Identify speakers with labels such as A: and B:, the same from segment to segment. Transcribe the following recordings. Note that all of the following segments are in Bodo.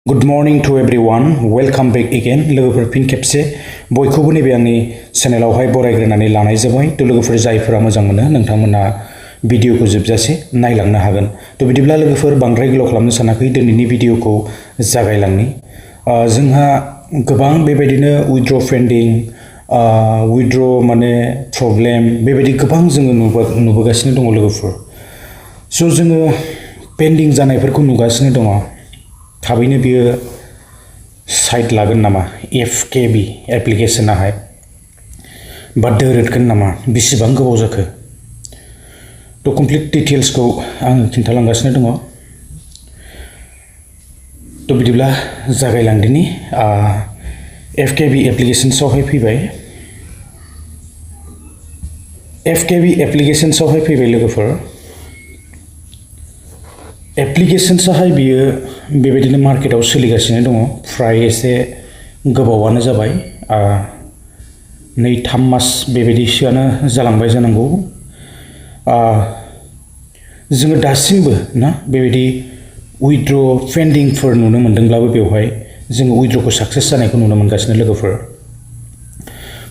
A: Good morning to everyone. Welcome back again. लोगोफोर फिन खेबसे बयखौबो नैबे आंनि चेनेलावहाय बरायग्रोनानै लानाय जाबाय। थ' लोगोफोर जायफोरा मोजां मोनो नोंथांमोना भिडिअखौ जोबजासे नायलांनो हागोन। थ' बिदिब्ला लोगोफोर बांद्राय गोलाव खालामनो सानाखै दिनैनि भिडिअखौ जागायलांनि। जोंहा गोबां बेबायदिनो उइथड्र पेन्डिं उइथड्र माने प्रब्लेम बेबायदि गोबां जोङो नुबोगासिनो दङ लोगोफोर। स' जोङो पेन्डिं जानायफोरखौ नुगासिनो दङ। थाबैनो बियो साइट लागोन नामा एफकेबि एप्लिकेशनाहाय बा दोरोदगोन नामा बेसेबां गोबाव जाखो थ' कमप्लिट डिटेल्सखौ आं खिन्थालांगासिनो दङ। थ' बिदिब्ला जागायलांदिनि एफकेबि एप्लिकेशन्सआवहाय फैबाय। एफकेबि एप्लिकेशन्सआवहाय फैबाय लोगोफोर। एप्लिकेशन्सआहाय बियो बेबायदिनो मार्केटाव सोलिगासिनो दङ फ्राय एसे गोबावानो जाबाय 2-3 मास बेबायदिसोआनो जालांबाय जानांगौ। जोङो दासिमबो ना बेबायदि उइथड्र पेन्डिंफोर नुनो मोनदोंब्लाबो बेवहाय जोङो उइथड्रखौ साक्सेस जानायखौ नुनो मोनगासिनो लोगोफोर।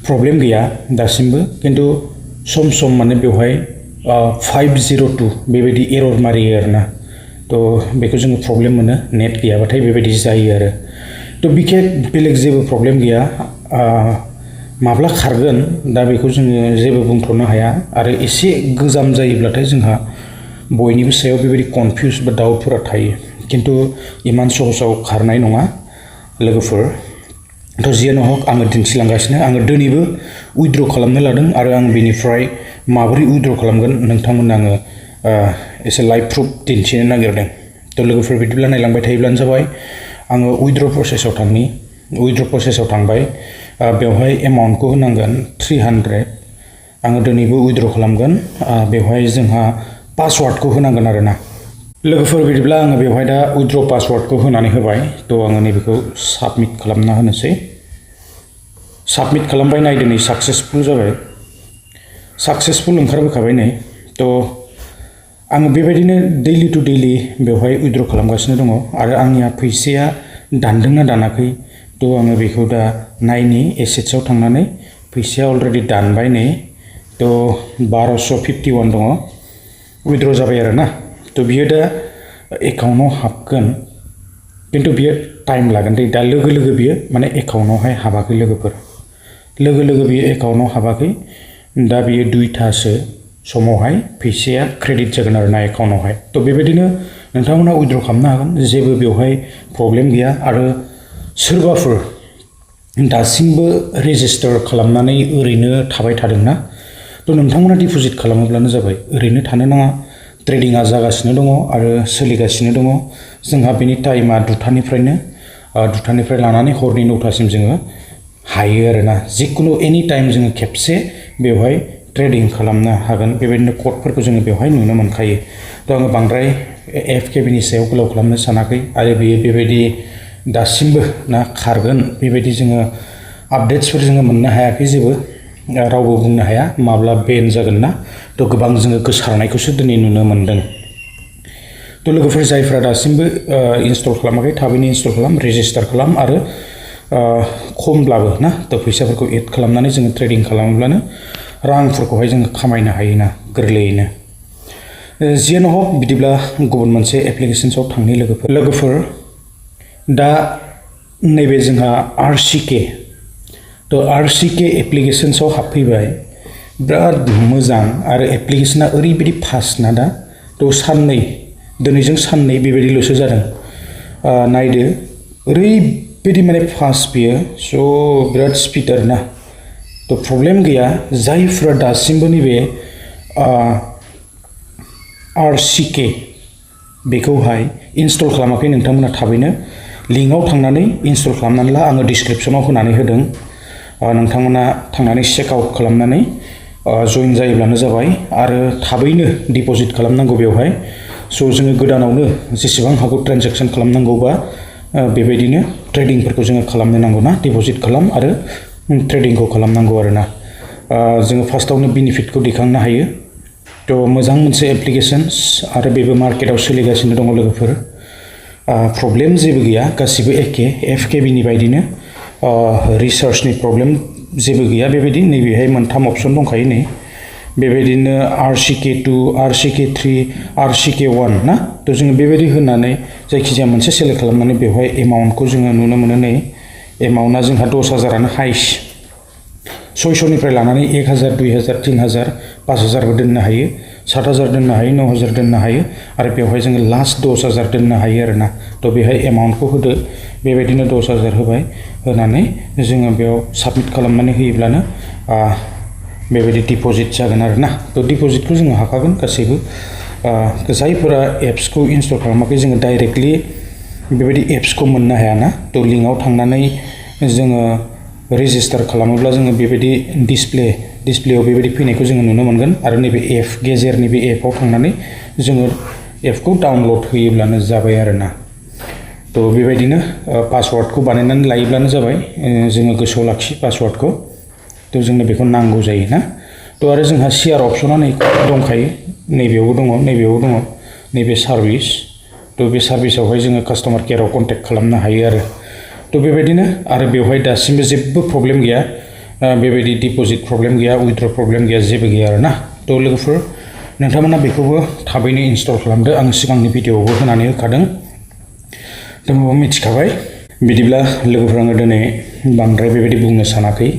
A: प्रब्लेम गैया दासिमबो खिन्थु सम माने बेवहाय 502 बेबायदि एरर मारियो आरोना। थ' बेखौ जोङो प्रब्लेम मोनो नेट गैयाबाथाय बेबायदि जायो आरो। थ' बिखेक बेलेग जेबो प्रब्लेम गैया। माब्ला खारगोन दा बेखौ जोङो जेबो बुंथ'नो हाया आरो एसे गोजाम जायोब्लाथाय जोंहा बयनिबो सायाव बेबायदि कनफिउस बा डाउटफोरा थायो खिन्थु इमान सहसाव खारनाय नङा लोगोफोर। थ' जियानो हक आङो दिन्थिलांगासिनो आङो दिनैबो उइथड्र खालामनो लादों आरो आं बेनिफ्राय माबोरै उइथड्र खालामगोन नोंथांमोननो आङो एसे लाइभ प्रुफ दिन्थिनो नागिरदों। थ' लोगोफोर बिदिब्ला नायलांबाय थायोब्लानो जाबाय। आङो उइथड्र प्रसेसआव थांनि। उइथड्र प्रसेसआव थांबाय बेवहाय एमाउन्टखौ होनांगोन 300। आङो दिनैबो उइथड्र खालामगोन बेवहाय जोंहा पासवार्डखौ होनांगोन आरोना लोगोफोर। बिदिब्ला आङो बेवहाय दा उइथड्र पासवार्डखौ होनानै होबाय। थ' आङो नैबेखौ साबमिट खालामना होनोसै। साबमिट खालामबाय नाय दिनै साक्सेसफुल जाबाय। साक्सेसफुल ओंखारबोखाबाय नै। थ' आङो बेबायदिनो दैलि टु दैलि बेवहाय उइथड्र खालामगासिनो दङ आरो आंनिया फैसाया दानदोंना दानाखै थ' आङो बेखौ दा नायनि एसेट्सआव थांनानै फैसाया अलरेडि दानबाय नै। थ' 1251 दङ उइथड्र जाबाय आरोना। थ' बियो दा एकाउन्टआव हाबगोन खिन्थु बियो टाइम लागोन दा लोगो लोगो बियो माने एकाउन्टआवहाय हाबाखै लोगोफोर। लोगो लोगो बियो एकाउन्टआव हाबाखै। दा बियो 2थासो समावहाय फैसाया क्रेडिट जागोन आरोना एकाउन्टआवहाय। थ' बेबायदिनो नोंथांमोना उइथड्र खालामनो हागोन जेबो बेवहाय प्रब्लेम गैया। आरो सोरबाफोर दासिमबो रेजिस्टार खालामनानै ओरैनो थाबाय थादोंना थ' नोंथांमोना डिप'जिट खालामोब्लानो जाबाय। ओरैनो थानो नाङा। ट्रेडिंआ जागासिनो दङ आरो सोलिगासिनो दङ। जोंहा बेनि टाइमा 2थानिफ्राय लानानै हरनि 9थासिम जोङो हायो आरोना। जिखुनु एनि टाइम जोङो खेबसे बेवहाय ट्रेडिं खालामनो हागोन। बेबायदिनो क'डफोरखौ जोङो बेवहाय नुनो मोनखायो। थ' आङो बांद्राय एफकेबिनि सायाव गोलाव खालामनो सानाखै आरो बेयो बेबायदि दासिमबो ना खारगोन बेबायदि जोङो आपडेट्सफोर जोङो मोननो हायाखै जेबो। रावबो बुंनो हाया माब्ला बेन जागोन ना। थ' गोबां जोङो गोसारनायखौसो दिनै नुनो मोनदों। थ' लोगोफोर जायफ्रा दासिमबो इनस्टल खालामाखै थाबैनो इनस्टल खालाम रेजिस्टार खालाम आरो खमब्लाबो ना थ' फैसाफोरखौ एड खालामनानै जोङो ट्रेडिं खालामोब्लानो रांफोरखौहाय जोङो खामायनो हायोना गोरलैयैनो। जियानो हक बिदिब्ला गुबुन मोनसे एप्लिकेशन्सआव थांनि लोगोफोर। दा नैबे जोंहा आरसिके थ' आरसिके एप्लिकेशन्सआव हाबफैबाय। बिराद मोजां आरो एप्लिकेशना ओरैबायदि फास्ट ना दा। थ' दिनैजों साननै बेबायदिल'सो जादों। नायदो ओरैबायदि माने फास्ट बियो स' बिराद स्पिड आरोना। थ' प्रब्लेम गैया। जायफ्रा दासिमबो नैबे आरसिके बेखौहाय इनस्टल खालामाखै नोंथांमोना थाबैनो लिंकआव थांनानै इनस्टल खालामनानै ला। आङो डिसक्रिपसनाव होनानै होदों। नोंथांमोना थांनानै चेक आउट खालामनानै जइन जायोब्लानो जाबाय आरो थाबैनो डिप'जिट खालामनांगौ बेवहाय। स' जोङो गोदानावनो जेसेबां हागौ ट्रेनजेक्सन खालामनांगौबा बेबायदिनो ट्रेडिंफोरखौ जोङो खालामनो नांगौ ना। डिप'जिट खालाम आरो ट्रेडिंखौ खालामनांगौ आरोना। जोङो फार्स्टआवनो बेनिफिटखौ दैखांनो हायो। थ' मोजां मोनसे एप्लिकेशन्स आरो बेबो मार्केटाव सोलिगासिनो दङ लोगोफोर। प्रब्लेम जेबो गैया गासिबो एखे एफकेबिनि बायदिनो रिसार्चनि प्रब्लेम जेबो गैया बेबायदि नैबेहाय मोनथाम अपसन दंखायो नै बेबायदिनो RCK2 RCK3 RCK1 ना थ' जोङो बेबायदि होनानै जायखिजाया मोनसे सेलेक्ट खालामनानै बेवहाय एमाउन्टखौ जोङो नुनो मोनो नै एमाउन्टआ जोंहा 10,000आनो हाइस 600निफ्राय लानानै 1,000 2,000 3,000 5,000बो दोननो हायो 7,000 दोननो हायो 9,000 दोननो हायो आरो बेवहाय जोङो लास्ट 10,000 दोननो हायो आरोना थ' बेहाय एमाउन्टखौ होदो बेबायदिनो 10,000 होबाय होनानै जोङो बेयाव साबमिट खालामनानै होयोब्लानो बेबायदि डिप'जिट जागोन आरोना थ' डिप'जिटखौ जोङो हाखागोन गासैबो जायफोरा एप्सखौ इनस्टल खालामाखै जोङो डाइरेक्टलि बेबायदि एप्सखौ मोननो हायाना थ' लिंकआव थांनानै जोङो रेजिस्टार खालामोब्ला जोङो बेबायदि डिसप्लेयाव बेबायदि फैनायखौ जोङो नुनो मोनगोन आरो नैबे एप गेजेरनि बे एपआव थांनानै जोङो एपखौ डाउनलड होयोब्लानो जाबाय आरोना थ' बेबायदिनो पासवार्डखौ बानायनानै लायोब्लानो जाबाय जोङो गोसोआव लाखि पासवार्डखौ थ' जोंनो बेखौ नांगौ जायो ना थ' आरो जोंहा शेयार अपसना नै दंखायो नैबेयावबो दङ नैबेयावबो दङ नैबे सार्भिस थ' बे सार्भिसावहाय जोङो कास्टमार केयाराव कन्टेक्ट खालामनो हायो आरो थ' बेबायदिनो आरो बेवहाय दासिमबो जेबो प्रब्लेम गैया बेबायदि डिप'जिट प्रब्लेम गैया उइथड्र प्रब्लेम गैया जेबो गैया आरोना थ' लोगोफोर नोंथांमोना बेखौबो थाबैनो इनस्टल खालामदो आं सिगांनि भिडिअआवबो होनानै होखादों नोंबो मिथिखाबाय बिदिब्ला लोगोफोर आङो दिनै बांद्राय बेबायदि बुंनो सानाखै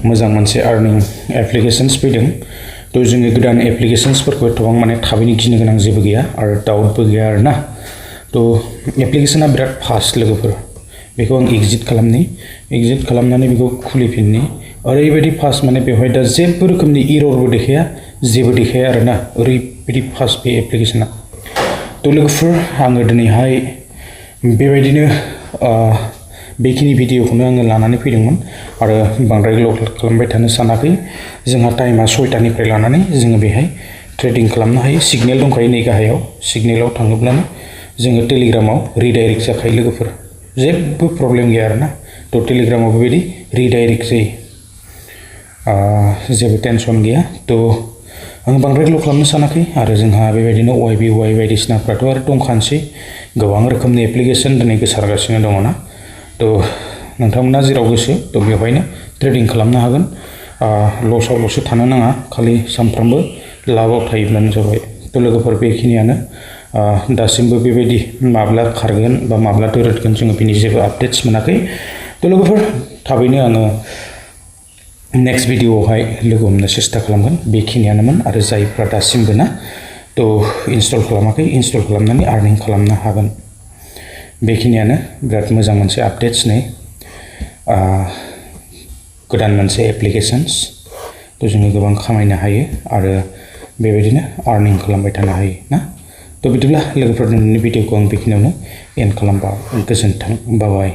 A: मोजां मोनसे आर्निं एप्लिकेशन्स फैदों थ' जोङो गोदान एप्लिकेशन्सफोरखौ एथबां माने थाबैनो गिनो गोनां जेबो गैया आरो डाउटबो गैया आरोना थ' एप्लिकेशना बिराद फास्ट लोगोफोर बेखौ आं एग्जिट खालामनानै बेखौ खुलिफिननि ओरैबायदि फास्ट माने बेवहाय दा जेबो रोखोमनि इररबो देखाया जेबो देखाया आरोना ओरैबायदि फास्ट बे एप्लिकेशना थ' लोगोफोर आङो दिनैहाय बेबायदिनो बेखिनि भिडिअखौनो आङो लानानै फैदोंमोन आरो बांद्राय गोलाव खालामबाय थानो सानाखै जोंहा टाइमा 6टानिफ्राय लानानै जोङो बेहाय ट्रेडिं खालामनो हायो सिगनेल दंखायो नै गाहायाव सिगनेलाव थाङोब्लानो जोङो टेलिग्रामाव रिडाइरेक्ट जाखायो लोगोफोर जेबो प्रब्लेम गैया आरोना थ' टेलिग्रामाव बेबायदि रिडाइरेक्ट जायो जेबो टेनसन गैया थ' आं बांद्राय गोलाव खालामनो सानाखै आरो जोंहा बेबायदिनो YBY बायदिसिनाफ्राथ' आरो दंखानोसै गोबां रोखोमनि एप्लिकेशन दिनै गोसारगासिनो दङ ना थ' नोंथांमोना जेराव गोसो थ' बेवहायनो ट्रेडिं खालामनो हागोन लसआवल'सो थानो नाङा खालि सानफ्रामबो लाभाव थायोब्लानो जाबाय थ' लोगोफोर बेखिनियानो दासिमबो बेबायदि माब्ला खारगोन बा माब्ला दोरोदगोन जोङो बिनि जेबो आपडेट्स मोनाखै थ' लोगोफोर थाबैनो आङो नेक्स्ट भिडिअआवहाय लोगो हमनो सेस्था खालामगोन बेखिनियानोमोन आरो जायफ्रा दासिमबो ना थ' इनस्टल खालामाखै इनस्टल खालामनानै आर्निं खालामनो हागोन बेखिनियानो बिराद मोजां मोनसे आपडेट्स नै गोदान मोनसे एप्लिकेशन्स थ' जोङो गोबां खामायनो हायो आरो बेबायदिनो आर्निं खालामबाय थानो हायो ना थ' बिदिब्ला लोगोफोर दिनैनि भिडिअखौ आं बेखिनियावनो एन्ड खालामबाय गोजोन्थों बाय